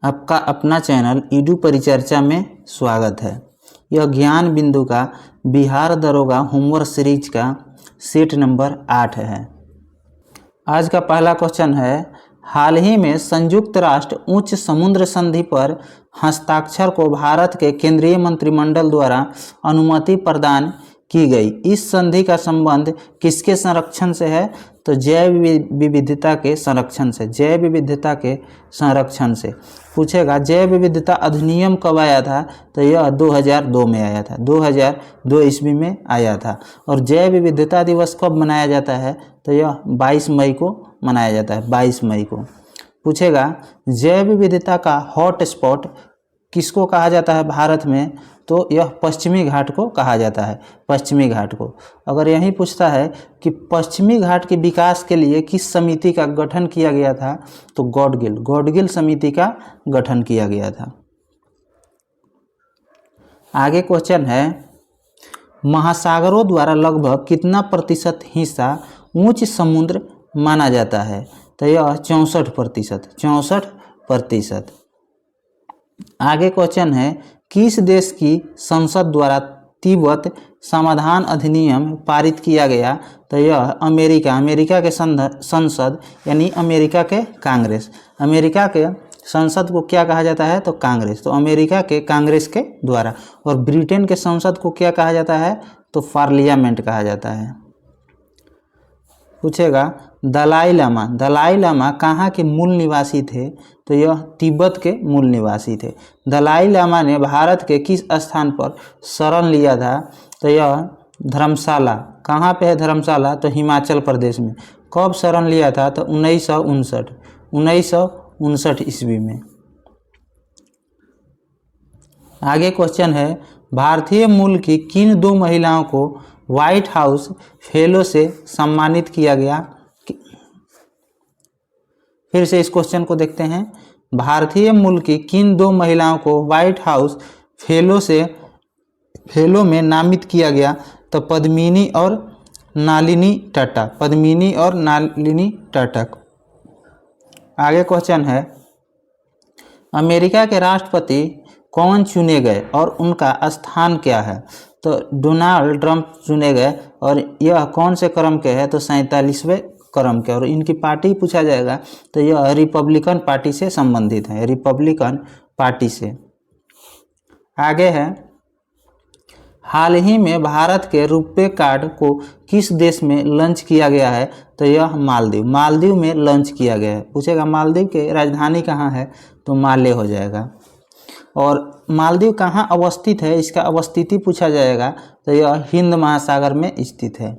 आपका अपना channel Edu परिचर्चा में स्वागत है। यह ज्ञान बिंदु का बिहार दरोगा होमवर्क सीरीज का सेट नंबर 8 है। आज का पहला क्वेश्चन है, हाल ही में संयुक्त राष्ट्र उच्च समुद्र संधि पर हस्ताक्षर को भारत के केंद्रीय मंत्रिमंडल द्वारा अनुमति प्रदान की गई। इस संधि का संबंध किसके संरक्षण से है? तो जैव विविधता के संरक्षण से। जैव विविधता के संरक्षण से पूछेगा। जैव विविधता अधिनियम कब आया था? तो यह 2002 में आया था। 2002 ईस्वी में आया था। और जैव विविधता दिवस कब मनाया जाता है? तो यह 22 मई को मनाया जाता है। 22 मई को पूछेगा। जैव विविधता का हॉट स्पॉट किसको कहा जाता है भारत में? तो यह पश्चिमी घाट को कहा जाता है। पश्चिमी घाट को। अगर यही पूछता है कि पश्चिमी घाट के विकास के लिए किस समिति का गठन किया गया था? तो गॉडगिल समिति का गठन किया गया था। आगे क्वेश्चन है, महासागरों द्वारा लगभग कितना प्रतिशत हिस्सा उच्च समुद्र माना जाता है? तो यह 64%। 64%। आगे क्वेश्चन है, किस देश की संसद द्वारा तिब्बत समाधान अधिनियम पारित किया गया? तो यह अमेरिका के संसद यानी अमेरिका के कांग्रेस। अमेरिका के संसद को क्या कहा जाता है? तो कांग्रेस। तो अमेरिका के कांग्रेस के द्वारा। और ब्रिटेन के संसद को क्या कहा जाता है? तो पार्लियामेंट कहा जाता है। पूछेगा, दलाई लामा कहाँ के मूल निवासी थे? तो यह तिब्बत के मूल निवासी थे। दलाई लामा ने भारत के किस स्थान पर शरण लिया था? तो यह धर्मशाला। कहाँ पे है धर्मशाला? तो हिमाचल प्रदेश में। कब शरण लिया था? तो 1959 ईस्वी में। आगे क्वेश्चन है, भारतीय मूल की किन दो महिलाओं को व्हाइट हाउस फेलो से सम्मानित किया गया? फिर से इस क्वेश्चन को देखते हैं। भारतीय मूल की किन दो महिलाओं को व्हाइट हाउस फेलो में नामित किया गया? तो पद्मिनी और नलिनी टाटा। आगे क्वेश्चन है, अमेरिका के राष्ट्रपति कौन चुने गए और उनका स्थान क्या है? तो डोनाल्ड ट्रंप चुने गए और यह कौन से क्रम के हैं? तो 47वें क्रम के। और इनकी पार्टी पूछा जाएगा तो यह रिपब्लिकन पार्टी से संबंधित है। रिपब्लिकन पार्टी से। आगे है, हाल ही में भारत के रुपे कार्ड को किस देश में लॉन्च किया गया है? तो यह मालदीव में लॉन्च किया गया है। पूछेगा, मालदीव के राजधानी कहाँ है? तो माले हो जाएगा। और मालदीव कहाँ अवस्थित है? इसका अवस्थिति पूछा जाएगा तो यह हिंद महासागर में स्थित है।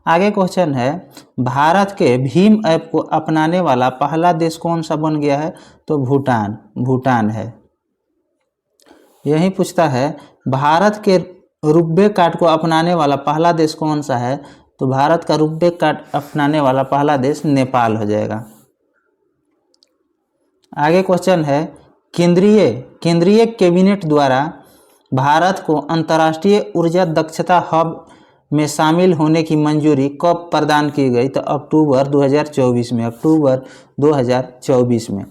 आगे क्वेश्चन है, भारत के भीम ऐप को अपनाने वाला पहला देश कौन सा बन गया है? तो भूटान है। यही पूछता है, भारत के रुपे कार्ड को अपनाने वाला पहला देश कौन सा है? तो भारत का रुपे कार्ड अपनाने वाला पहला देश नेपाल हो जाएगा। आगे क्वेश्चन है, केंद्रीय कैबिनेट द्वारा भारत को अंतर्राष्ट्रीय ऊर्जा दक्षता हब में शामिल होने की मंजूरी कब प्रदान की गई? तो अक्टूबर 2024 में। अक्टूबर 2024 में।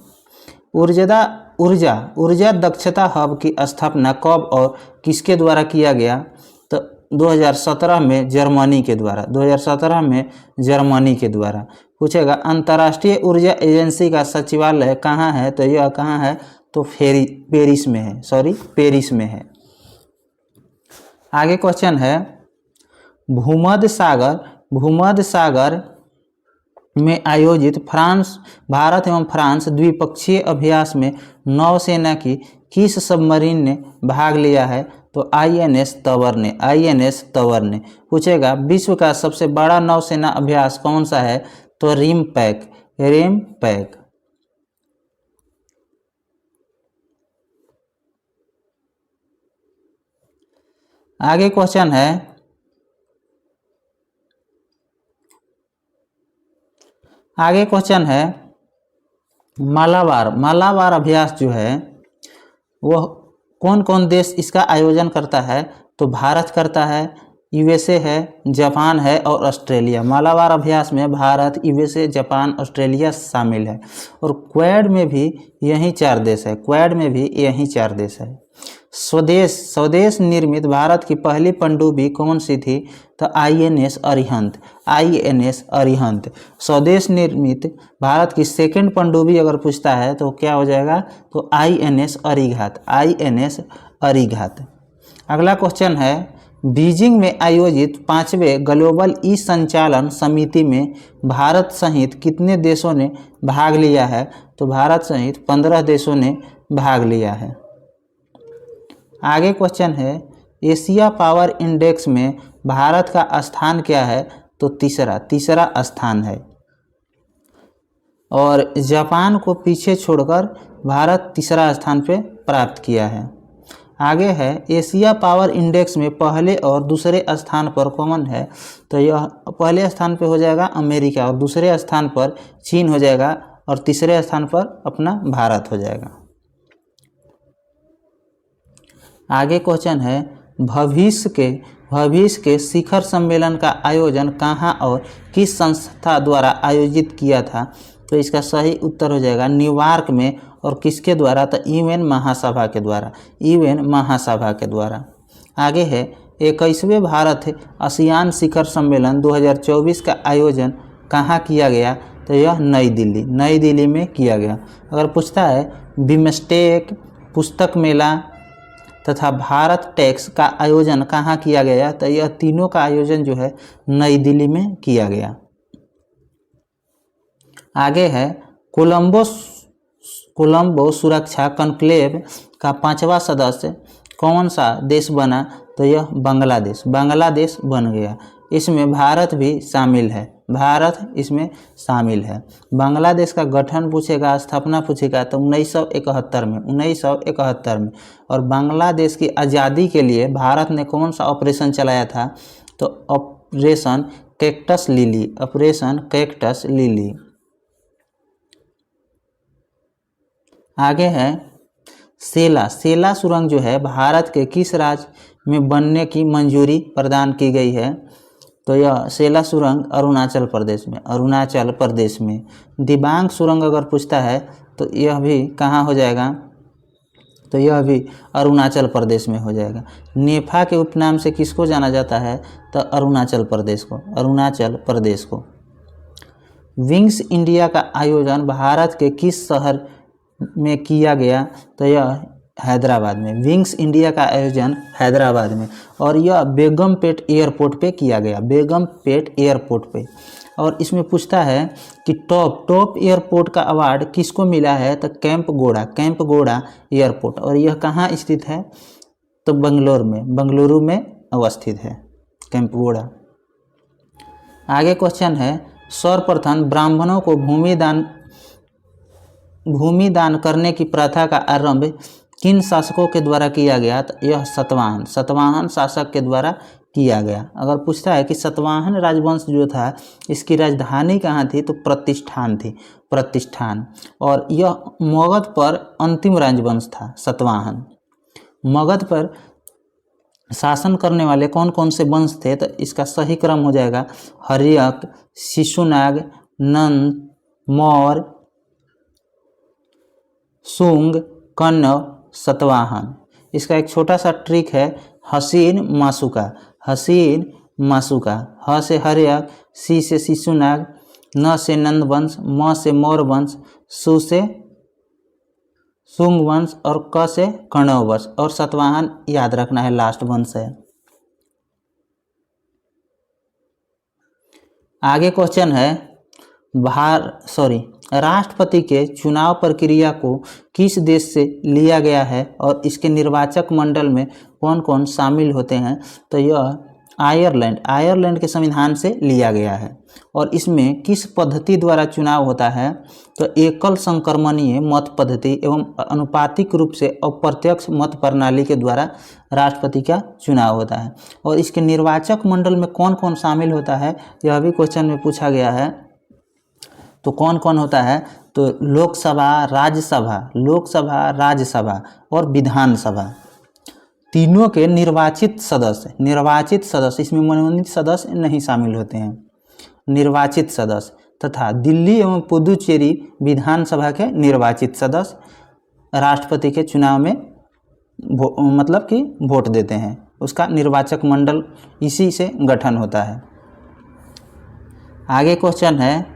ऊर्जा दक्षता हब की स्थापना कब और किसके द्वारा किया गया? तो 2017 में जर्मनी के द्वारा। 2017 में जर्मनी के द्वारा। पूछेगा, अंतर्राष्ट्रीय ऊर्जा एजेंसी का सचिवालय कहाँ है? तो यह कहाँ है? तो पेरिस में है। आगे क्वेश्चन है, भूमध्य सागर में आयोजित भारत एवं फ्रांस द्विपक्षीय अभ्यास में नौसेना की किस सबमरीन ने भाग लिया है? तो INS तवर ने। पूछेगा, विश्व का सबसे बड़ा नौसेना अभ्यास कौन सा है? तो रेमपैक। आगे क्वेश्चन है, मालाबार अभ्यास जो है वह कौन कौन देश इसका आयोजन करता है? तो भारत करता है, यूएसए है, जापान है और ऑस्ट्रेलिया। मालाबार अभ्यास में भारत, यूएसए, जापान, ऑस्ट्रेलिया शामिल है। और क्वाड में भी यही 4 देश है, क्वाड में भी यही 4 देश है। स्वदेश निर्मित भारत की पहली पनडुब्बी कौन सी थी? तो आईएनएस अरिहंत, आईएनएस अरिहंत। स्वदेश निर्मित भारत की सेकंड पनडुब्बी अगर पूछता है तो क्या हो जाएगा? तो आईएनएस अरिघात, आईएनएस अरिघात। अगला क्वेश्चन है, बीजिंग में आयोजित 5वें ग्लोबल ई संचालन समिति में भारत सहित कितने देशों ने भाग लिया है? तो भारत सहित 15 देशों ने भाग लिया है। आगे क्वेश्चन है, एशिया पावर इंडेक्स में भारत का स्थान क्या है? तो तीसरा स्थान है। और जापान को पीछे छोड़कर भारत तीसरा स्थान पे प्राप्त किया है। आगे है, एशिया पावर इंडेक्स में पहले और दूसरे स्थान पर कौन है? तो यह पहले स्थान पे हो जाएगा अमेरिका, और दूसरे स्थान पर चीन हो जाएगा, और तीसरे स्थान पर अपना भारत हो जाएगा। आगे क्वेश्चन है, भविष्य के शिखर सम्मेलन का आयोजन कहाँ और किस संस्था द्वारा आयोजित किया था? तो इसका सही उत्तर हो जाएगा न्यूयॉर्क में। और किसके द्वारा? तो यूएन महासभा के द्वारा, यूएन महासभा के द्वारा। आगे है, 21वें भारत आसियान शिखर सम्मेलन 2024 का आयोजन कहाँ किया गया? तो यह नई दिल्ली में किया गया। अगर पूछता है बिमस्टेक, पुस्तक मेला तथा भारत टैक्स का आयोजन कहाँ किया गया? तो यह तीनों का आयोजन जो है नई दिल्ली में किया गया। आगे है, कोलंबो सुरक्षा कॉन्क्लेव का 5वां सदस्य कौन सा देश बना? तो यह बांग्लादेश बन गया। इसमें भारत भी शामिल है, भारत इसमें शामिल है। बांग्लादेश का गठन पूछेगा, स्थापना पूछेगा तो 1971 में। और बांग्लादेश की आज़ादी के लिए भारत ने कौन सा ऑपरेशन चलाया था? तो ऑपरेशन कैक्टस लिली। आगे है, सेला सुरंग जो है भारत के किस राज्य में बनने की मंजूरी प्रदान की गई है? तो यह सेला सुरंग अरुणाचल प्रदेश में। दिबांग सुरंग अगर पूछता है तो यह भी कहाँ हो जाएगा? तो यह भी अरुणाचल प्रदेश में हो जाएगा। नेफा के उपनाम से किसको जाना जाता है? तो अरुणाचल प्रदेश को। विंग्स इंडिया का आयोजन भारत के किस शहर में किया गया? तो यह हैदराबाद में। विंग्स इंडिया का आयोजन हैदराबाद में, और यह बेगमपेट एयरपोर्ट पे किया गया, बेगमपेट एयरपोर्ट पे। और इसमें पूछता है कि टॉप एयरपोर्ट का अवार्ड किसको मिला है? तो कैंपगोड़ा एयरपोर्ट। और यह कहाँ स्थित है? तो बंगलुरु में अवस्थित है कैंपगोड़ा। आगे क्वेश्चन है, सर्वप्रथम ब्राह्मणों को भूमि दान करने की प्रथा का आरंभ किन शासकों के द्वारा किया गया? तो यह सतवाहन शासक के द्वारा किया गया। अगर पूछता है कि सतवाहन राजवंश जो था इसकी राजधानी कहाँ थी? तो प्रतिष्ठान। और यह मगध पर अंतिम राजवंश था सतवाहन। मगध पर शासन करने वाले कौन कौन से वंश थे? तो इसका सही क्रम हो जाएगा हर्यक, शिशुनाग, नंद, मौर्य, शुंग, कण्व, सतवाहन। इसका एक छोटा सा ट्रिक है, हसीन मासुका। ह से हर्यक, सी से शिशुनाग, न से नंद वंश, म से मौर्य वंश, सु से शुंग वंश और क से कण्व वंश। और सतवाहन याद रखना है, लास्ट वंश है। आगे क्वेश्चन है, राष्ट्रपति के चुनाव प्रक्रिया को किस देश से लिया गया है और इसके निर्वाचक मंडल में कौन कौन शामिल होते हैं? तो यह आयरलैंड के संविधान से लिया गया है। और इसमें किस पद्धति द्वारा चुनाव होता है? तो एकल संक्रमणीय मत पद्धति एवं अनुपातिक रूप से अप्रत्यक्ष मत प्रणाली के द्वारा राष्ट्रपति का चुनाव होता है। और इसके निर्वाचक मंडल में कौन कौन शामिल होता है, यह भी क्वेश्चन में पूछा गया है। तो कौन कौन होता है? तो लोकसभा, राज्यसभा और विधानसभा। तीनों के निर्वाचित सदस्य इसमें मनोनीत सदस्य नहीं शामिल होते हैं, निर्वाचित सदस्य तथा दिल्ली एवं पुदुचेरी विधानसभा के निर्वाचित सदस्य राष्ट्रपति के चुनाव में मतलब कि वोट देते हैं, उसका निर्वाचक मंडल इसी से गठन होता है। आगे क्वेश्चन है,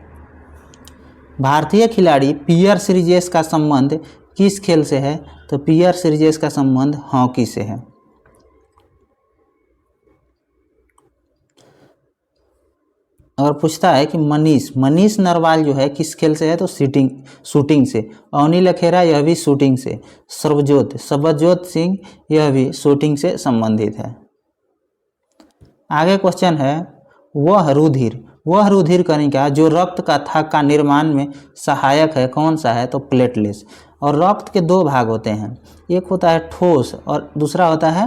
भारतीय खिलाड़ी पीयर श्रीजेश का संबंध किस खेल से है? तो पीयर श्रीजेश का संबंध हॉकी से है। और पूछता है कि मनीष नरवाल जो है किस खेल से है? तो शूटिंग से। अवनी लखेरा यह भी शूटिंग से। सर्वजोत सिंह यह भी शूटिंग से संबंधित है। आगे क्वेश्चन है, वह रुधिर कणिका जो रक्त का थक्का का निर्माण में सहायक है कौन सा है? तो प्लेटलेट्स। और रक्त के दो भाग होते हैं, एक होता है ठोस और दूसरा होता है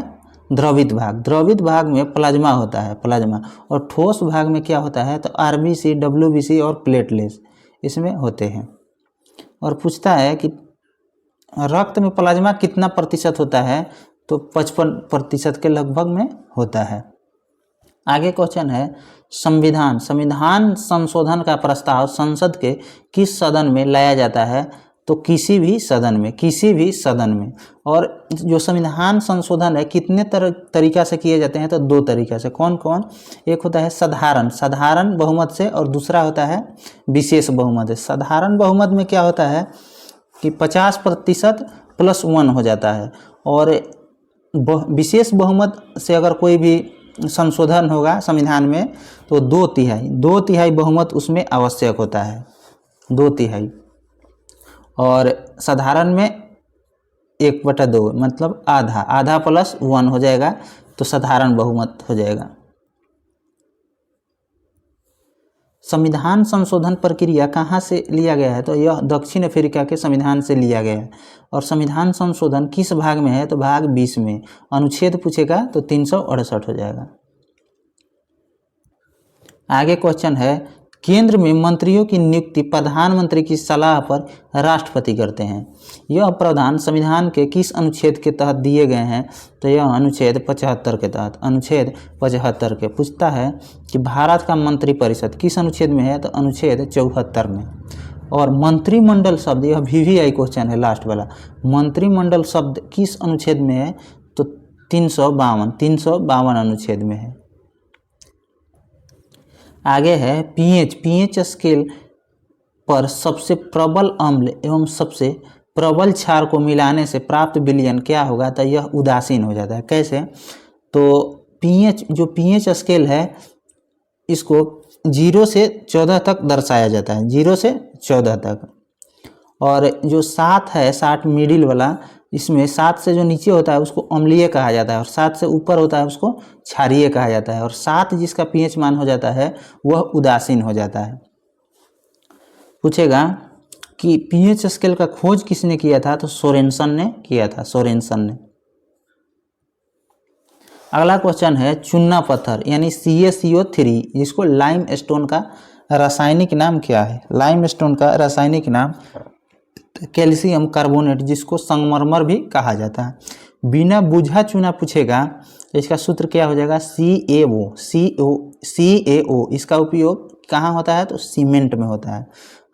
द्रवित भाग। द्रवित भाग में प्लाज्मा होता है, प्लाज्मा, और ठोस भाग में क्या होता है? तो आरबीसी, डब्ल्यूबीसी और प्लेटलेट्स इसमें होते हैं। और पूछता है कि रक्त में प्लाज्मा कितना प्रतिशत होता है? तो 55% के लगभग में होता है। आगे क्वेश्चन है, संविधान संशोधन का प्रस्ताव संसद के किस सदन में लाया जाता है? तो किसी भी सदन में। और जो संविधान संशोधन है कितने तरीका से किए जाते हैं? तो 2 तरीका से। कौन कौन? एक होता है साधारण बहुमत से और दूसरा होता है विशेष बहुमत से। साधारण बहुमत में क्या होता है कि 50% +1 हो जाता है, और विशेष बहुमत से अगर कोई भी संशोधन होगा संविधान में तो 2/3 बहुमत उसमें आवश्यक होता है, 2/3। और साधारण में 1/2 मतलब आधा +1 हो जाएगा, तो साधारण बहुमत हो जाएगा। संविधान संशोधन प्रक्रिया कहाँ से लिया गया है? तो यह दक्षिण अफ्रीका के संविधान से लिया गया है। और संविधान संशोधन किस भाग में है? तो भाग 20 में। अनुच्छेद पूछेगा तो 368 हो जाएगा। आगे क्वेश्चन है, केंद्र में मंत्रियों की नियुक्ति प्रधानमंत्री की सलाह पर राष्ट्रपति करते हैं। यह प्रावधान संविधान के किस अनुच्छेद के तहत दिए गए हैं? तो यह अनुच्छेद 75 के तहत, अनुच्छेद 75 के। पूछता है कि भारत का मंत्रिपरिषद किस अनुच्छेद में है? तो अनुच्छेद 74 में। और मंत्रिमंडल शब्द, यह VVI क्वेश्चन है लास्ट वाला, मंत्रिमंडल शब्द किस अनुच्छेद में है? तो 352 अनुच्छेद में है। आगे है pH स्केल पर सबसे प्रबल अम्ल एवं सबसे प्रबल क्षार को मिलाने से प्राप्त विलयन क्या होगा? तो यह उदासीन हो जाता है। कैसे? तो pH स्केल है इसको 0 से 14 तक दर्शाया जाता है, 0 से 14 तक। और जो 7 है, 7 मिडिल वाला, इसमें 7 से जो नीचे होता है उसको अम्लीय कहा जाता है, और 7 से ऊपर होता है उसको क्षारीय कहा जाता है। और 7 जिसका pH मान हो जाता है वह उदासीन हो जाता है। पूछेगा कि pH स्केल का खोज किसने किया था? तो सोरेनसन ने किया था, सोरेनसन ने। अगला क्वेश्चन है, चूना पत्थर यानी CaCO3 जिसको लाइम स्टोन का रासायनिक नाम क्या है? लाइम स्टोन का रासायनिक नाम कैल्शियम कार्बोनेट, जिसको संगमरमर भी कहा जाता है। बिना बुझा चूना पूछेगा तो इसका सूत्र क्या हो जाएगा? CaO। इसका उपयोग कहाँ होता है? तो सीमेंट में होता है।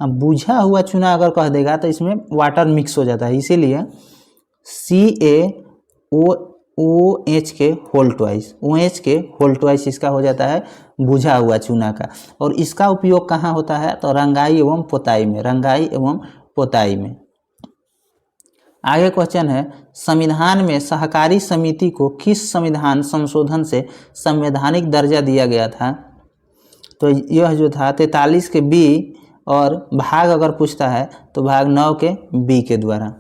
अब बुझा हुआ चूना अगर कह देगा तो इसमें वाटर मिक्स हो जाता है, इसीलिए CaOH के होल ट्वाइस इसका हो जाता है बुझा हुआ चूना का। और इसका उपयोग कहाँ होता है? तो रंगाई एवं पोताई में। आगे क्वेश्चन है, संविधान में सहकारी समिति को किस संविधान संशोधन से संवैधानिक दर्जा दिया गया था? तो यह जो था 43 के B, और भाग अगर पूछता है तो भाग 9 के B के द्वारा।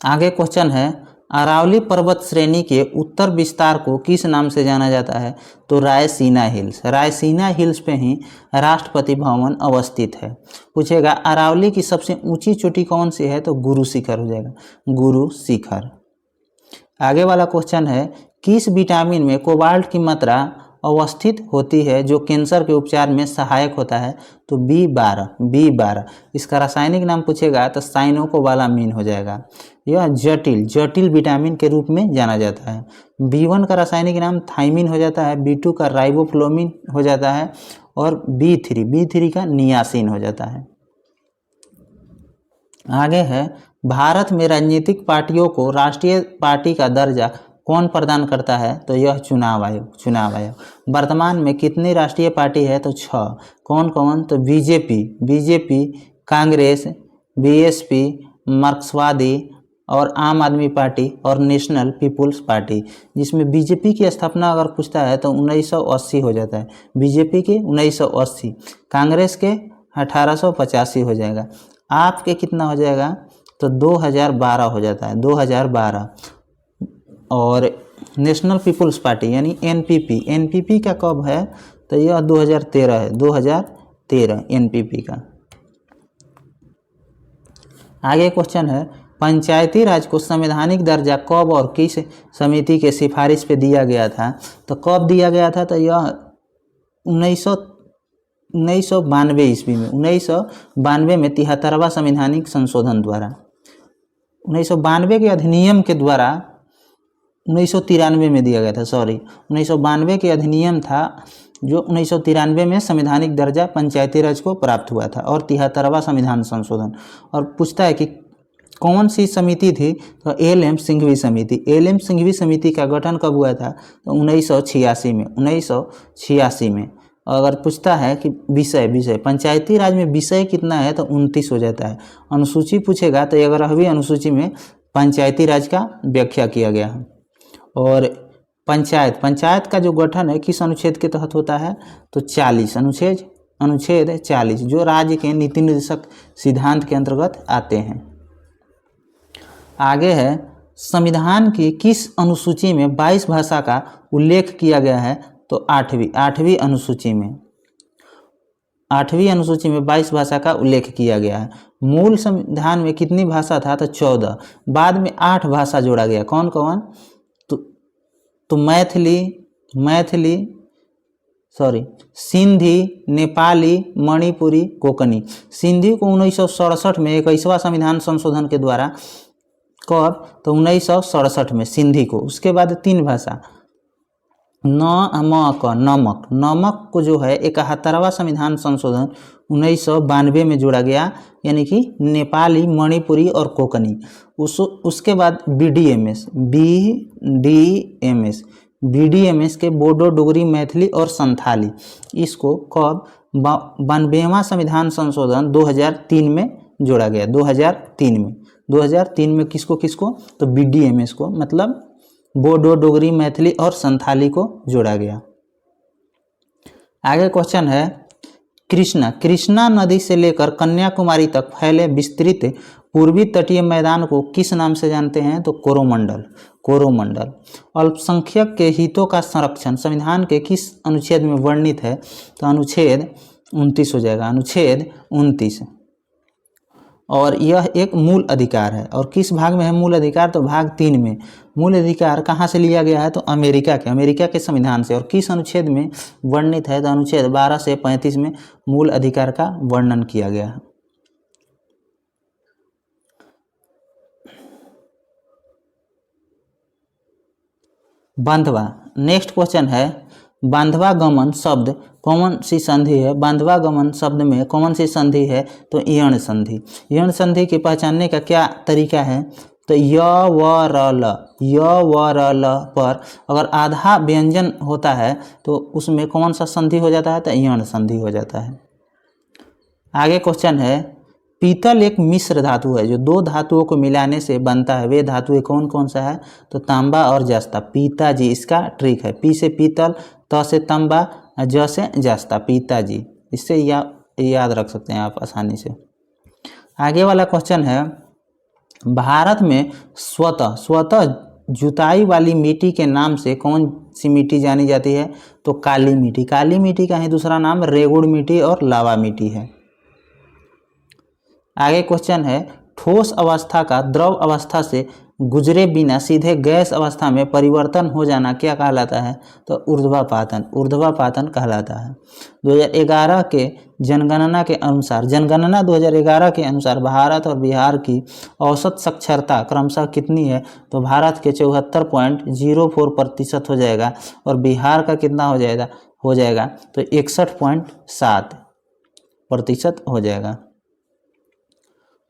आगे क्वेश्चन है, अरावली पर्वत श्रेणी के उत्तर विस्तार को किस नाम से जाना जाता है? तो रायसीना हिल्स पे ही राष्ट्रपति भवन अवस्थित है। पूछेगा अरावली की सबसे ऊंची चोटी कौन सी है? तो गुरु शिखर हो जाएगा, गुरु शिखर। आगे वाला क्वेश्चन है, किस विटामिन में कोबाल्ट की मात्रा अवस्थित होती है जो कैंसर के उपचार में सहायक होता है? तो B12। इसका रासायनिक नाम पूछेगा तो साइनोकोबालामीन हो जाएगा। यह जटिल विटामिन के रूप में जाना जाता है। B1 का रासायनिक नाम थाइमिन हो जाता है, B2 का राइबोफ्लोमिन हो जाता है और B3 का नियासिन हो जाता है। आगे है, भारत में राजनीतिक पार्टियों को राष्ट्रीय पार्टी का दर्जा कौन प्रदान करता है? तो यह चुनाव आयोग। वर्तमान में कितनी राष्ट्रीय पार्टी है? तो 6। कौन कौन? तो बीजेपी, कांग्रेस, बीएसपी, मार्क्सवादी और आम आदमी पार्टी और नेशनल पीपुल्स पार्टी। जिसमें बीजेपी की स्थापना अगर पूछता है तो 1980 हो जाता है, बीजेपी के 1980, कांग्रेस के 1885 हो जाएगा। आपके कितना हो जाएगा? तो 2012 हो जाता है, 2012। और नेशनल पीपुल्स पार्टी यानी एनपीपी का कब है? तो यह 2013 है, 2013 एनपीपी का। आगे क्वेश्चन है, पंचायती राज को संवैधानिक दर्जा कब और किस समिति के सिफारिश पे दिया गया था? तो कब दिया गया था? तो यह 1992 ईस्वी में, 1992 में 73वां संवैधानिक संशोधन द्वारा, 1992 के अधिनियम के द्वारा 1993 में दिया गया था, 1992 के अधिनियम था जो 1993 में संवैधानिक दर्जा पंचायती राज को प्राप्त हुआ था और 73वां संविधान संशोधन। और पूछता है कि कौन सी समिति थी? तो एल.एम. सिंघवी समिति। एल.एम. सिंघवी समिति का गठन कब हुआ था? तो 1986 में। अगर पूछता है कि विषय पंचायती राज में विषय कितना है? तो 29 हो जाता है। अनुसूची पूछेगा तो 11वीं अनुसूची में पंचायती राज का व्याख्या किया गया है। और पंचायत का जो गठन है किस अनुच्छेद के तहत होता है? तो 40 अनुच्छेद 40 जो राज्य के नीति निर्देशक सिद्धांत के अंतर्गत आते हैं। आगे है, संविधान की किस अनुसूची में 22 भाषा का उल्लेख किया गया है? तो 8वीं अनुसूची में 22 भाषा का उल्लेख किया गया है। मूल संविधान में कितनी भाषा था? तो 14। बाद में 8 भाषा जोड़ा गया। कौन कौन? तो सिंधी, नेपाली, मणिपुरी, कोंकणी। सिंधी को 1967 में 21वां संविधान संशोधन के द्वारा, कब? तो 1967 में सिंधी को। उसके बाद 3 भाषा, नमक को जो है 71वां संविधान संशोधन 1992 में जोड़ा गया, यानी कि नेपाली, मणिपुरी और कोंकणी। उसके बाद बीडीएमएस के बोडो, डोगरी, मैथिली और संथाली। इसको कब? 92वां संविधान संशोधन 2003 में जोड़ा गया, 2003 में किसको? तो बीडीएमएस को, मतलब बोडो, डोगरी, मैथिली और संथाली को जोड़ा गया। आगे क्वेश्चन है, कृष्णा नदी से लेकर कन्याकुमारी तक फैले विस्तृत पूर्वी तटीय मैदान को किस नाम से जानते हैं? तो कोरोमंडल। अल्पसंख्यक के हितों का संरक्षण संविधान के किस अनुच्छेद में वर्णित है? तो अनुच्छेद 29 हो जाएगा, अनुच्छेद 29। और यह एक मूल अधिकार है। और किस भाग में है मूल अधिकार? तो भाग 3 में। मूल अधिकार कहाँ से लिया गया है? तो अमेरिका के संविधान से। और किस अनुच्छेद में वर्णित है? तो अनुच्छेद 12 से 35 में मूल अधिकार का वर्णन किया गया है। बांधवा। नेक्स्ट क्वेश्चन है, बांधवा गमन शब्द कौन सी संधि है? बांधवा गमन शब्द में कौन सी संधि है? तो यण संधि। यण संधि की पहचानने का क्या तरीका है? तो य व र ल पर अगर आधा व्यंजन होता है तो उसमें कौन सा संधि हो जाता है? तो यण संधि हो जाता है। आगे क्वेश्चन है, पीतल एक मिश्र धातु है जो 2 धातुओं को मिलाने से बनता है। वे धातुएं कौन कौन सा है? तो तांबा और जस्ता। पिताजी इसका ट्रिक है, पी से पीतल, त से तांबा, ज से जस्ता, पिताजी। इससे याद रख सकते हैं आप आसानी से। आगे वाला क्वेश्चन है, भारत में स्वतः जुताई वाली मिट्टी के नाम से कौन सी मिट्टी जानी जाती है? तो काली मिट्टी। काली मिट्टी का ही दूसरा नाम रेगुड़ मिट्टी और लावा मिट्टी है। आगे क्वेश्चन है, ठोस अवस्था का द्रव अवस्था से गुजरे बिना सीधे गैस अवस्था में परिवर्तन हो जाना क्या कहलाता है? तो ऊर्ध्वापातन, ऊर्ध्वापातन कहलाता है। 2011 के जनगणना के अनुसार, जनगणना 2011 के अनुसार भारत और बिहार की औसत साक्षरता क्रमशः कितनी है? तो भारत के 74.04% हो जाएगा और बिहार का कितना हो जाएगा तो 61.7% हो जाएगा।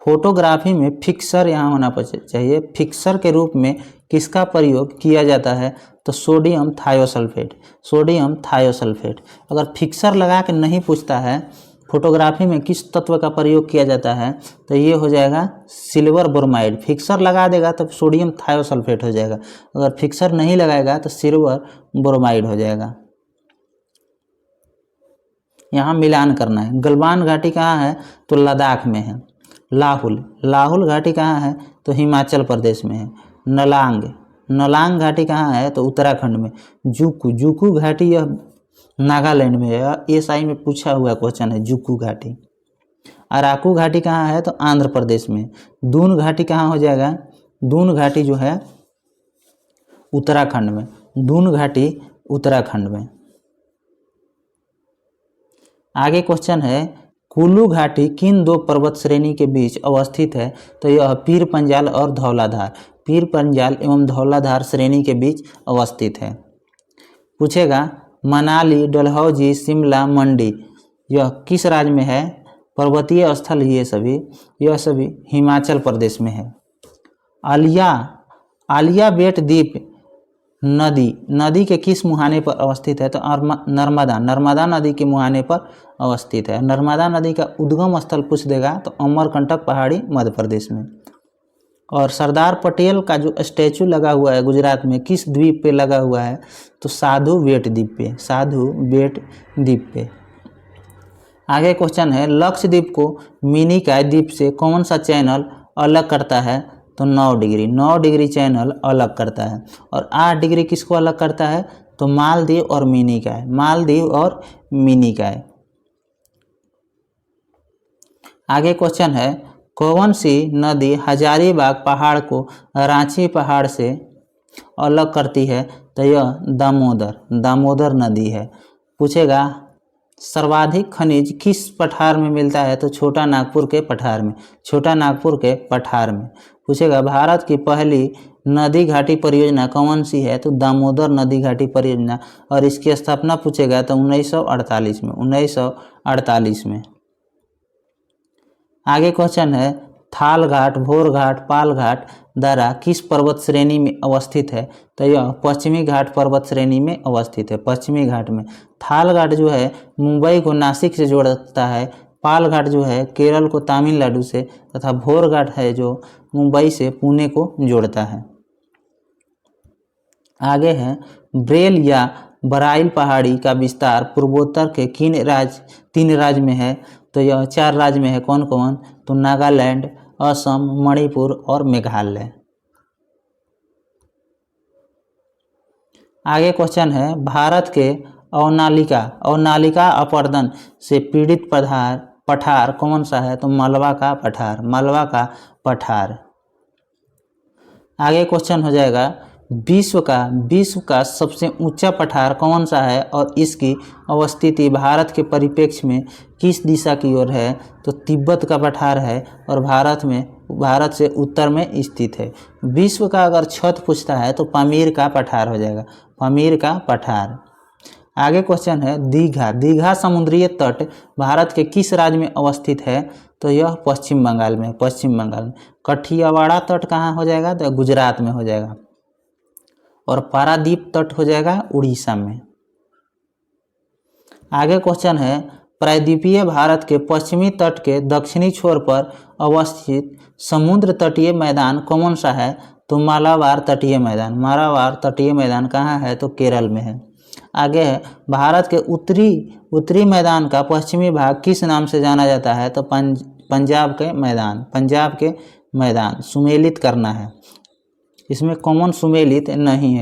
फोटोग्राफी में फिक्सर यहाँ होना चाहिए। फिक्सर के रूप में किसका प्रयोग किया जाता है? तो सोडियम थायोसल्फेट, सोडियम थायोसल्फेट। अगर फिक्सर लगा के नहीं पूछता है फोटोग्राफी में किस तत्व का प्रयोग किया जाता है, तो ये हो जाएगा सिल्वर ब्रोमाइड। फिक्सर लगा देगा तो सोडियम थायोसल्फेट हो जाएगा, अगर फिक्सर नहीं लगाएगा तो सिल्वर ब्रोमाइड हो जाएगा। यहाँ मिलान करना है। गलवान घाटी कहाँ है? तो लद्दाख में है। लाहुल, लाहुल घाटी कहाँ है? तो हिमाचल प्रदेश में है। नलांग, नलांग घाटी कहाँ है? तो उत्तराखंड में। जुकू, जुकू घाटी यह नागालैंड में है। एसआई में पूछा हुआ क्वेश्चन है जुकू घाटी। अराकू घाटी कहाँ है? तो आंध्र प्रदेश में। दून घाटी कहाँ हो जाएगा? दून घाटी जो है उत्तराखंड में। दून घाटी उत्तराखंड में। आगे क्वेश्चन है कुल्लू घाटी किन दो पर्वत श्रेणी के बीच अवस्थित है? तो यह पीर पंजाल और धौलाधार, पीर पंजाल एवं धौलाधार श्रेणी के बीच अवस्थित है। पूछेगा मनाली, डलहौजी, शिमला, मंडी यह किस राज्य में है? पर्वतीय स्थल यह सभी हिमाचल प्रदेश में है। आलिया बेट द्वीप नदी के किस मुहाने पर अवस्थित है? तो नर्मदा नदी के मुहाने पर अवस्थित है। नर्मदा नदी का उद्गम स्थल पूछ देगा तो अमरकंटक पहाड़ी मध्य प्रदेश में। और सरदार पटेल का जो स्टैचू लगा हुआ है गुजरात में किस द्वीप पे लगा हुआ है? तो साधु बेट द्वीप पे, साधु बेट द्वीप पे। आगे क्वेश्चन है लक्षद्वीप को मिनिकॉय द्वीप से कौन सा चैनल अलग करता है? तो 9 डिग्री, 9 डिग्री चैनल अलग करता है। और 8 डिग्री किसको अलग करता है? तो मालदीव और मिनिकॉय, मालदीव और मिनिकॉय। आगे क्वेश्चन है कौन सी नदी हजारीबाग पहाड़ को रांची पहाड़ से अलग करती है? तो यह दामोदर नदी है। पूछेगा सर्वाधिक खनिज किस पठार में मिलता है? तो छोटा नागपुर के पठार में, छोटा नागपुर के पठार में। पूछेगा भारत की पहली नदी घाटी परियोजना कौन सी है? तो दामोदर नदी घाटी परियोजना। और इसकी स्थापना पूछेगा तो 1948 में, 1948 में। आगे क्वेश्चन है थाल घाट, भोर घाट, पाल घाट दर्रा किस पर्वत श्रेणी में अवस्थित है? तो यह पश्चिमी घाट पर्वत श्रेणी में अवस्थित है, पश्चिमी घाट में। थाल घाट जो है मुंबई को नासिक से जोड़ता है, पाल घाट जो है केरल को तमिलनाडु से, तथा भोर घाट है जो मुंबई से पुणे को जोड़ता है। आगे है ब्रेल या बराइल पहाड़ी का विस्तार पूर्वोत्तर के तीन राज्य में है? तो यह 4 राज्य में है। कौन कौन? तो नागालैंड, असम, मणिपुर और मेघालय। आगे क्वेश्चन है भारत के अवनालिका अपरदन से पीड़ित पठार कौन सा है? तो मालवा का पठार, मालवा का पठार। आगे क्वेश्चन हो जाएगा विश्व का सबसे ऊंचा पठार कौन सा है और इसकी अवस्थिति भारत के परिप्रेक्ष्य में किस दिशा की ओर है? तो तिब्बत का पठार है और भारत से उत्तर में स्थित है। विश्व का अगर छत पूछता है तो पामीर का पठार हो जाएगा, पामीर का पठार। आगे क्वेश्चन है दीघा समुद्रीय तट भारत के किस राज्य में अवस्थित है? तो यह पश्चिम बंगाल में, पश्चिम बंगाल में। कठियावाड़ा तट कहाँ हो जाएगा? तो गुजरात में हो जाएगा। और पारादीप तट हो जाएगा उड़ीसा में। आगे क्वेश्चन है प्रायद्वीपीय भारत के पश्चिमी तट के दक्षिणी छोर पर अवस्थित समुद्र तटीय मैदान कौन सा है? तो मालाबार तटीय मैदान, मालाबार तटीय मैदान कहाँ है? तो केरल में है। आगे है भारत के उत्तरी मैदान का पश्चिमी भाग किस नाम से जाना जाता है? तो पंजाब के मैदान सुमेलित करना है। इसमें कॉमन सुमेलित नहीं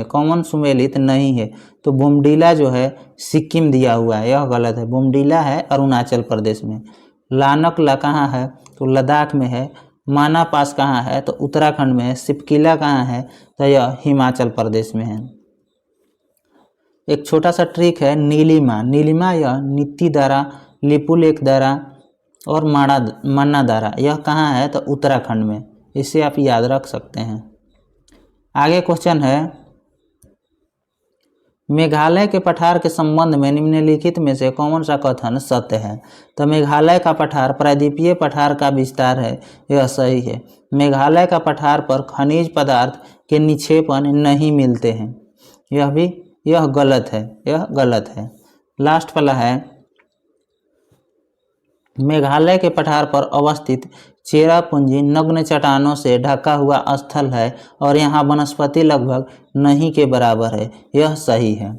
है, तो बोमडीला जो है सिक्किम दिया हुआ है, यह गलत है। बोमडीला है अरुणाचल प्रदेश में। लानकला कहाँ है? तो लद्दाख में है। माना पास कहाँ है, तो उत्तराखंड में है। सिपकिला कहाँ है, तो यह हिमाचल प्रदेश में है। एक छोटा सा ट्रिक है, नीलिमा। नीलिमा यह नीति दारा, लिपुलेख दारा और मन्ना दारा, यह कहाँ है, तो उत्तराखंड में। इसे आप याद रख सकते हैं। आगे क्वेश्चन है, मेघालय के पठार के संबंध में निम्नलिखित में से कौन सा कथन सत्य है। तो मेघालय का पठार प्रायद्वीपीय पठार का विस्तार है, यह सही है। मेघालय का पठार पर खनिज पदार्थ के निक्षेपण नहीं मिलते हैं, यह गलत है, यह गलत है। लास्ट वाला है, मेघालय के पठार पर अवस्थित चेरापूंजी नग्न चट्टानों से ढका हुआ स्थल है और यहाँ वनस्पति लगभग नहीं के बराबर है, यह सही है।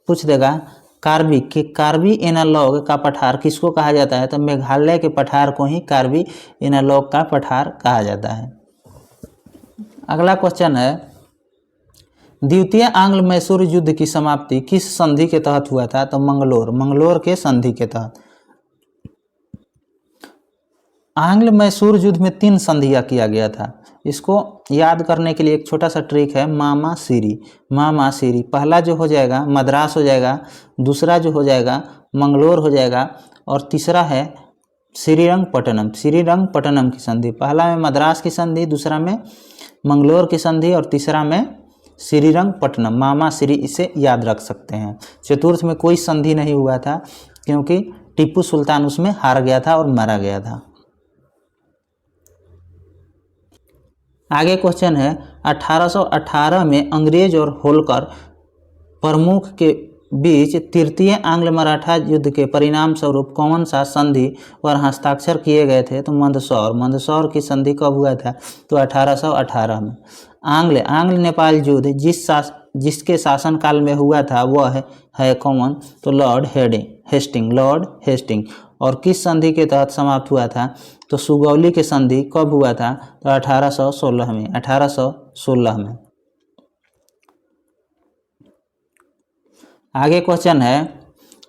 पूछ देगा कार्बी एनालॉग का पठार किसको कहा जाता है, तो मेघालय के पठार को ही कार्बी एनालॉग का पठार कहा जाता है। अगला क्वेश्चन है, द्वितीय आंग्ल मैसूर युद्ध की समाप्ति किस संधि के तहत हुआ था, तो मंगलोर के संधि के तहत। आंग्ल मैसूर युद्ध में 3 संधियां किया गया था। इसको याद करने के लिए एक छोटा सा ट्रिक है, मामा सीरी। पहला जो हो जाएगा मद्रास हो जाएगा, दूसरा जो हो जाएगा मंगलोर हो जाएगा, और तीसरा है श्रीरंगपट्टनम की संधि। पहला में मद्रास की संधि, दूसरा में मंगलोर की संधि और तीसरा में श्रीरंगपट्टनम, मामा सीरी। इसे याद रख सकते हैं। चतुर्थ में कोई संधि नहीं हुआ था क्योंकि टीपू सुल्तान उसमें हार गया था और मारा गया था। आगे क्वेश्चन है, 1818 में अंग्रेज और होलकर प्रमुख के बीच तृतीय आंग्ल मराठा युद्ध के परिणाम स्वरूप कौन सा संधि पर हस्ताक्षर किए गए थे, तो मंदसौर की संधि कब हुआ था, तो 1818 में। आंग्ल नेपाल युद्ध जिसके शासनकाल में हुआ था वह है कौन, तो लॉर्ड हेस्टिंग। और किस संधि के तहत समाप्त हुआ था, तो सुगौली के संधि कब हुआ था, तो 1816 में। आगे क्वेश्चन है,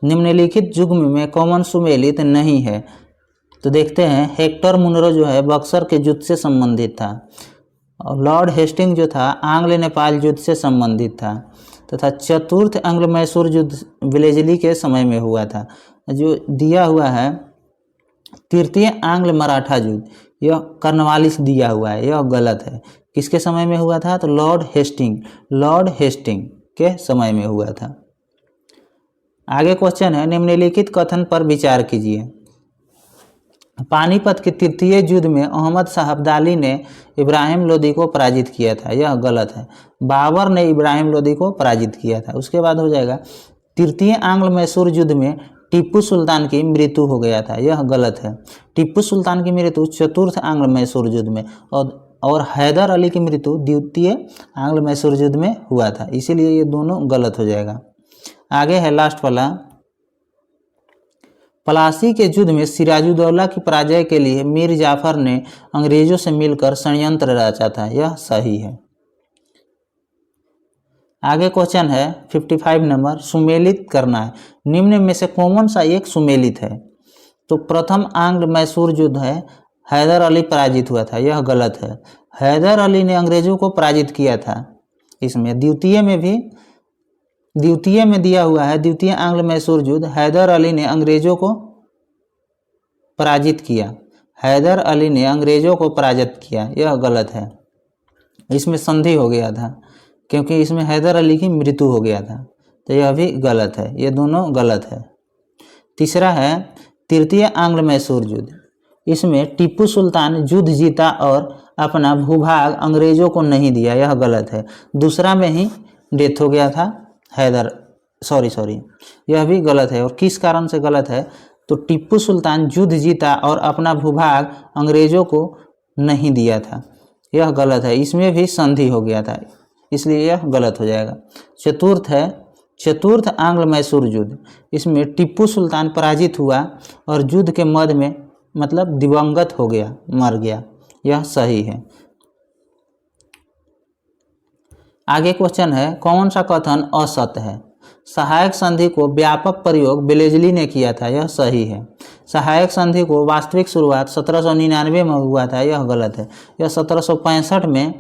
निम्नलिखित युग्म में कौन सुमेलित नहीं है, तो देखते हैं। हेक्टर मुनरो जो है बक्सर के युद्ध से संबंधित था, और लॉर्ड हेस्टिंग जो था आंग्ल नेपाल युद्ध से संबंधित था, तथा चतुर्थ आंग्ल मैसूर युद्ध वेलेस्ली के समय में हुआ था। जो दिया हुआ है तृतीय आंग्ल मराठा युद्ध, यह कर्नवालिस दिया हुआ है, यह गलत है। किसके समय में हुआ था, तो लॉर्ड हेस्टिंग के समय में हुआ था। आगे क्वेश्चन है, निम्नलिखित कथन पर विचार कीजिए। पानीपत के तृतीय युद्ध में अहमद शाह अब्दाली ने इब्राहिम लोदी को पराजित किया था, यह गलत है। बाबर ने इब्राहिम लोदी को पराजित किया था। उसके बाद हो जाएगा, तृतीय आंग्ल मैसूर युद्ध में टीपू सुल्तान की मृत्यु हो गया था, यह गलत है। टीपू सुल्तान की मृत्यु चतुर्थ आंग्ल मैसूर युद्ध में और हैदर अली की मृत्यु द्वितीय आंग्ल मैसूर युद्ध में हुआ था, इसीलिए ये दोनों गलत हो जाएगा। आगे है लास्ट वाला, पलासी के युद्ध में सिराजुद्दौला की पराजय के लिए मीर जाफर ने अंग्रेजों से मिलकर षड्यंत्र रचा था, यह सही है। आगे क्वेश्चन है 55 नंबर, सुमेलित करना है। निम्न में से कौन सा एक सुमेलित है, तो प्रथम आंग्ल मैसूर युद्ध है, हैदर अली पराजित हुआ था, यह गलत है। हैदर अली ने अंग्रेजों को पराजित किया था। इसमें द्वितीय में दिया हुआ है, द्वितीय आंग्ल मैसूर युद्ध, हैदर अली ने अंग्रेजों को पराजित किया, यह गलत है। इसमें संधि हो गया था क्योंकि इसमें हैदर अली की मृत्यु हो गया था, तो यह भी गलत है, ये दोनों गलत है। तीसरा है तृतीय आंग्ल मैसूर युद्ध, इसमें टीपू सुल्तान युद्ध जीता और अपना भूभाग अंग्रेजों को नहीं दिया, यह गलत है। दूसरा में ही डेथ हो गया था यह भी गलत है। और किस कारण से गलत है, तो टीपू सुल्तान युद्ध जीता और अपना भूभाग अंग्रेजों को नहीं दिया था, यह गलत है। इसमें भी संधि हो गया था, इसलिए यह गलत हो जाएगा। चतुर्थ आंग्ल मैसूर युद्ध, इसमें टीपू सुल्तान पराजित हुआ और युद्ध के मध्य में मतलब दिवंगत हो गया, मर गया, यह सही है। आगे क्वेश्चन है, कौन सा कथन असत्य है। सहायक संधि को व्यापक प्रयोग वेलेस्ली ने किया था, यह सही है। सहायक संधि को वास्तविक शुरुआत 1799 में हुआ था, यह गलत है। यह 1765 में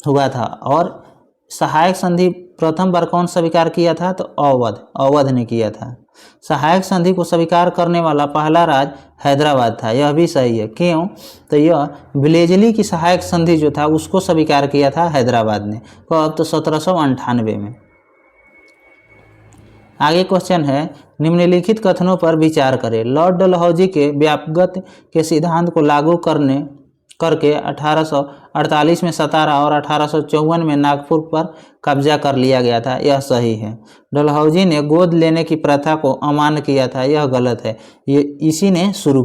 हुआ था। और सहायक संधि प्रथम बार कौन स्वीकार किया था? तो अवध ने किया था। सहायक संधि को स्वीकार करने वाला पहला राज्य हैदराबाद था, यह भी सही है। क्यों? तो यह ब्लेजली की सहायक संधि जो था उसको स्वीकार किया था हैदराबाद ने। कब? तो 1798 में। आगे क्वेश्चन है, निम्नलिखित कथनों पर विचार करें। लॉर्ड डलहौजी के व्यापकता के सिद्धांत को लागू करके 1848 में सतारा और 1854 में नागपुर पर कब्जा कर लिया गया था, यह सही है। डलहौजी ने गोद लेने की प्रथा को अमान्य किया था, यह गलत है। ये इसी ने शुरू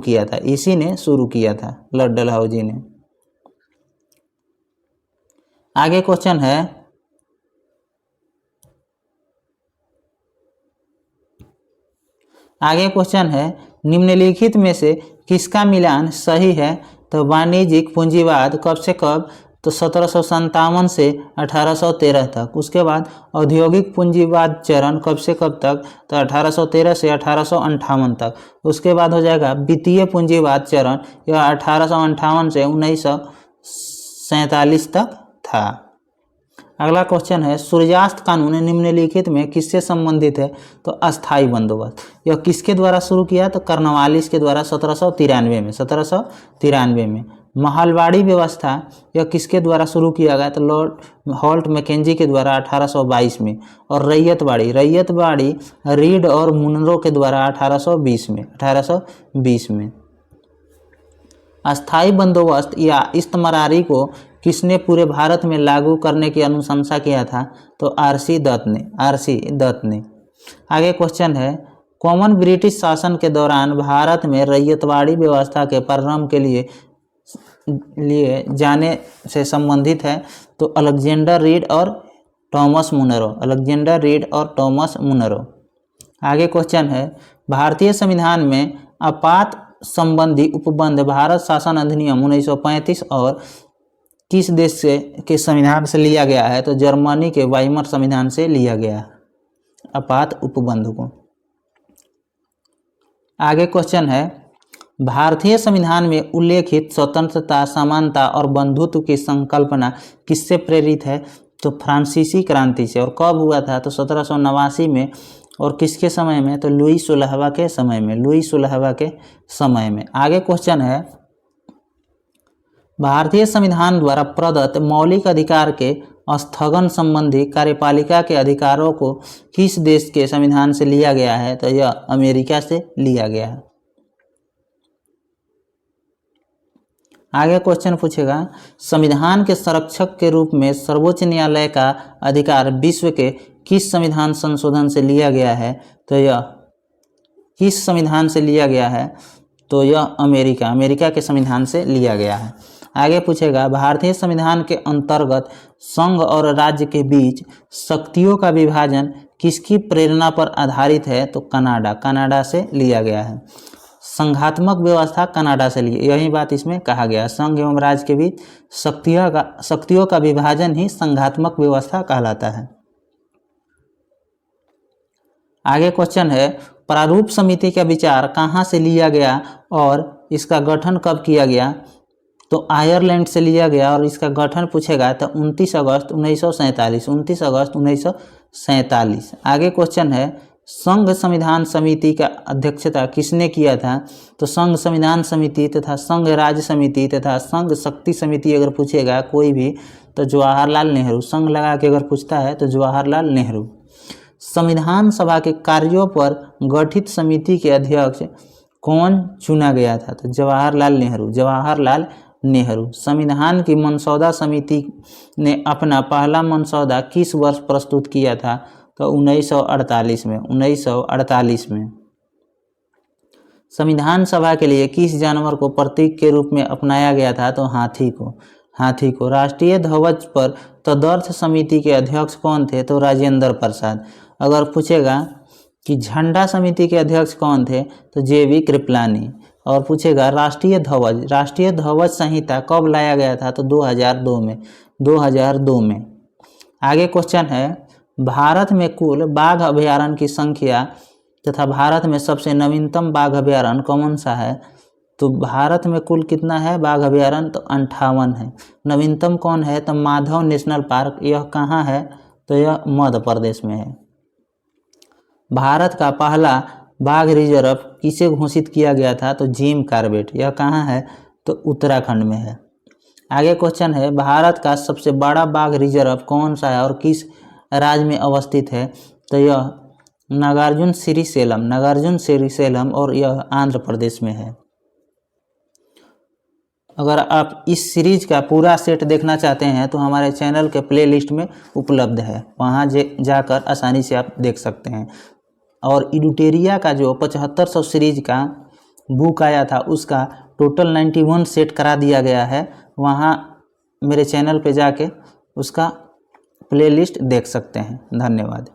किया था लॉर्ड डलहौजी ने। आगे क्वेश्चन है, निम्नलिखित में से किसका मिलान सही है? तो वाणिज्यिक पूंजीवाद कब से कब? तो 1757 से 1813 तक। उसके बाद औद्योगिक पूंजीवाद चरण कब से कब तक? तो 1813 से 1858 तक। उसके बाद हो जाएगा वित्तीय पूंजीवाद चरण, यह 1858 से 1947 तक था। अगला क्वेश्चन है, सूर्यास्त कानून निम्नलिखित में किससे संबंधित है? तो अस्थाई बंदोबस्त। यह किसके द्वारा शुरू किया? तो कर्नवालिस के द्वारा 1793 में। महलवाड़ी व्यवस्था यह किसके द्वारा शुरू किया गया? तो लॉर्ड हॉल्ट मैकेंजी के द्वारा 1822 में। और रैयतवाड़ी रीड और मुनरो के द्वारा 1820 में। अस्थाई बंदोबस्त या इस्तमरारी को किसने पूरे भारत में लागू करने की अनुशंसा किया था? तो आरसी दत्त ने। आगे क्वेश्चन है, कॉमन ब्रिटिश शासन के दौरान भारत में रैयतवाड़ी व्यवस्था के प्रारंभ के लिए जाने से संबंधित है? तो अलेक्जेंडर रीड और टॉमस मुनरो। आगे क्वेश्चन है, भारतीय संविधान में आपात संबंधी उपबंध भारत शासन अधिनियम 1935 और किस देश के संविधान से लिया गया है? तो जर्मनी के वाइमर संविधान से लिया गया है आपात उपबंध को। आगे क्वेश्चन है, भारतीय संविधान में उल्लेखित स्वतंत्रता, समानता और बंधुत्व की संकल्पना किससे प्रेरित है? तो फ्रांसीसी क्रांति से। और कब हुआ था? तो 1789 में। और किसके समय में? तो लुई 16वां के समय में। आगे क्वेश्चन है, भारतीय संविधान द्वारा प्रदत्त मौलिक अधिकार के स्थगन संबंधी कार्यपालिका के अधिकारों को किस देश के संविधान से लिया गया है? तो यह अमेरिका से लिया गया है। आगे क्वेश्चन पूछेगा, संविधान के संरक्षक के रूप में सर्वोच्च न्यायालय का अधिकार विश्व के किस संविधान संशोधन से लिया गया है? तो यह किस संविधान से लिया गया है? तो यह अमेरिका के संविधान से लिया गया है। आगे पूछेगा, भारतीय संविधान के अंतर्गत संघ और राज्य के बीच शक्तियों का विभाजन किसकी प्रेरणा पर आधारित है? तो कनाडा से लिया गया है। संघात्मक व्यवस्था कनाडा से ली, यही बात इसमें कहा गया। संघ एवं राज्य के बीच शक्तियों का विभाजन ही संघात्मक व्यवस्था कहलाता है। आगे क्वेश्चन है, प्रारूप समिति का विचार कहाँ से लिया गया और इसका गठन कब किया गया? तो आयरलैंड से लिया गया। और इसका गठन पूछेगा तो 29 अगस्त 1947। आगे क्वेश्चन है, संघ संविधान समिति का अध्यक्षता किसने किया था? तो संघ संविधान समिति तथा संघ राज्य समिति तथा संघ शक्ति समिति अगर पूछेगा कोई भी तो जवाहरलाल नेहरू। संघ लगा के अगर पूछता है तो जवाहरलाल नेहरू। संविधान सभा के कार्यों पर गठित समिति के अध्यक्ष कौन चुना गया था? तो जवाहरलाल नेहरू। संविधान की मसौदा समिति ने अपना पहला मसौदा किस वर्ष प्रस्तुत किया था? तो 1948 में। संविधान सभा के लिए किस जानवर को प्रतीक के रूप में अपनाया गया था? तो हाथी को। राष्ट्रीय ध्वज पर तदर्थ समिति के अध्यक्ष कौन थे? तो राजेंद्र प्रसाद। अगर पूछेगा कि झंडा समिति के अध्यक्ष कौन थे? तो JV कृपलानी। और पूछेगा राष्ट्रीय ध्वज संहिता कब लाया गया था? तो 2002 में। आगे क्वेश्चन है, भारत में कुल बाघ अभयारण्य की संख्या तथा भारत में सबसे नवीनतम बाघ अभयारण्य कौन सा है? तो भारत में कुल कितना है बाघ अभयारण्य? तो 58 है। नवीनतम कौन है? तो माधव नेशनल पार्क। यह कहाँ है? तो यह मध्य प्रदेश में है। भारत का पहला बाघ रिजर्व किसे घोषित किया गया था? तो जिम कॉर्बेट। यह कहाँ है? तो उत्तराखंड में है। आगे क्वेश्चन है, भारत का सबसे बड़ा बाघ रिजर्व कौन सा है और किस राज्य में अवस्थित है? तो यह नागार्जुन श्रीशैलम और यह आंध्र प्रदेश में है। अगर आप इस सीरीज का पूरा सेट देखना चाहते हैं तो हमारे चैनल के प्लेलिस्ट में उपलब्ध है, वहाँ जाकर आसानी से आप देख सकते हैं। और इडुटेरिया का जो 7500 सीरीज का बुक आया था उसका टोटल 91 सेट करा दिया गया है, वहाँ मेरे चैनल पे जाके उसका प्लेलिस्ट देख सकते हैं। धन्यवाद।